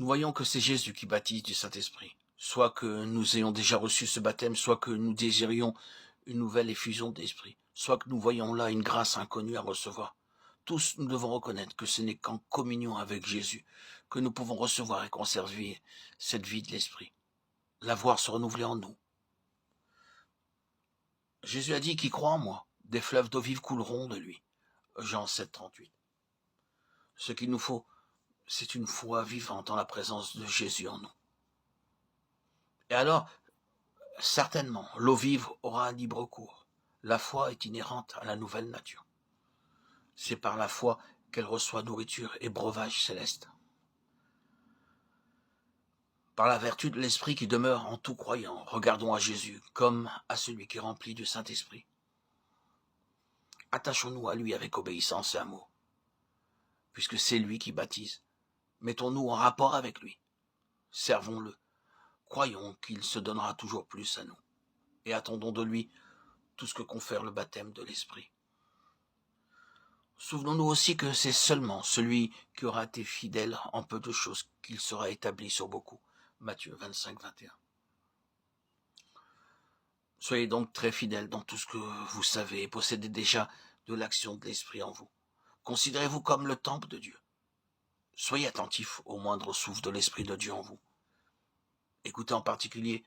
Nous voyons que c'est Jésus qui baptise du Saint-Esprit. Soit que nous ayons déjà reçu ce baptême, soit que nous désirions une nouvelle effusion d'esprit, soit que nous voyons là une grâce inconnue à recevoir. Tous, nous devons reconnaître que ce n'est qu'en communion avec Jésus que nous pouvons recevoir et conserver cette vie de l'esprit, la voir se renouveler en nous. Jésus a dit qu'il croit en moi, des fleuves d'eau vive couleront de lui. Jean 7, 38. Ce qu'il nous faut, c'est une foi vivante en la présence de Jésus en nous. Et alors, certainement, l'eau vive aura un libre cours. La foi est inhérente à la nouvelle nature. C'est par la foi qu'elle reçoit nourriture et breuvage céleste. Par la vertu de l'Esprit qui demeure en tout croyant, regardons à Jésus comme à celui qui est rempli du Saint-Esprit. Attachons-nous à lui avec obéissance et amour, puisque c'est lui qui baptise. Mettons-nous en rapport avec lui. Servons-le. Croyons qu'il se donnera toujours plus à nous. Et attendons de lui tout ce que confère le baptême de l'Esprit. Souvenons-nous aussi que c'est seulement celui qui aura été fidèle en peu de choses qu'il sera établi sur beaucoup. Matthieu 25, 21. Soyez donc très fidèles dans tout ce que vous savez et possédez déjà de l'action de l'Esprit en vous. Considérez-vous comme le temple de Dieu. Soyez attentifs au moindre souffle de l'Esprit de Dieu en vous. Écoutez en particulier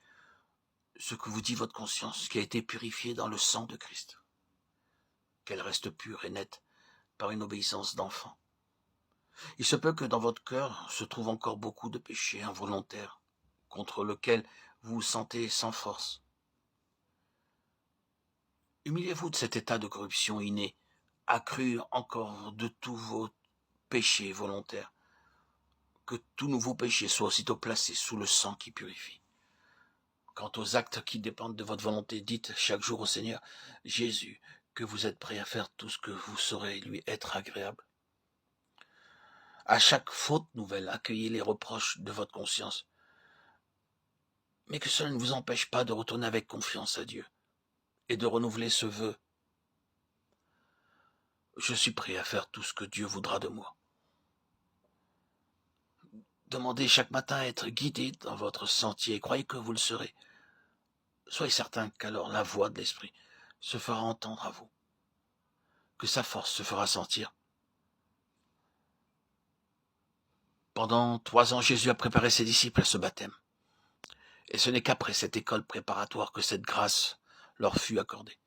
ce que vous dit votre conscience qui a été purifiée dans le sang de Christ. Qu'elle reste pure et nette par une obéissance d'enfant. Il se peut que dans votre cœur se trouve encore beaucoup de péchés involontaires contre lesquels vous vous sentez sans force. Humiliez-vous de cet état de corruption innée, accru encore de tous vos péchés volontaires. Que tout nouveau péché soit aussitôt placé sous le sang qui purifie. Quant aux actes qui dépendent de votre volonté, dites chaque jour au Seigneur, Jésus, que vous êtes prêt à faire tout ce que vous saurez lui être agréable. À chaque faute nouvelle, accueillez les reproches de votre conscience. Mais que cela ne vous empêche pas de retourner avec confiance à Dieu et de renouveler ce vœu. Je suis prêt à faire tout ce que Dieu voudra de moi. Demandez chaque matin à être guidé dans votre sentier et croyez que vous le serez. Soyez certain qu'alors la voix de l'Esprit se fera entendre à vous, que sa force se fera sentir. Pendant 3 ans, Jésus a préparé ses disciples à ce baptême. Et ce n'est qu'après cette école préparatoire que cette grâce leur fut accordée.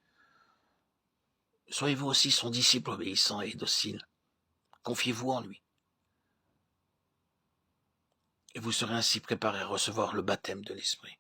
Soyez-vous aussi son disciple obéissant et docile. Confiez-vous en lui. Et vous serez ainsi préparé à recevoir le baptême de l'Esprit.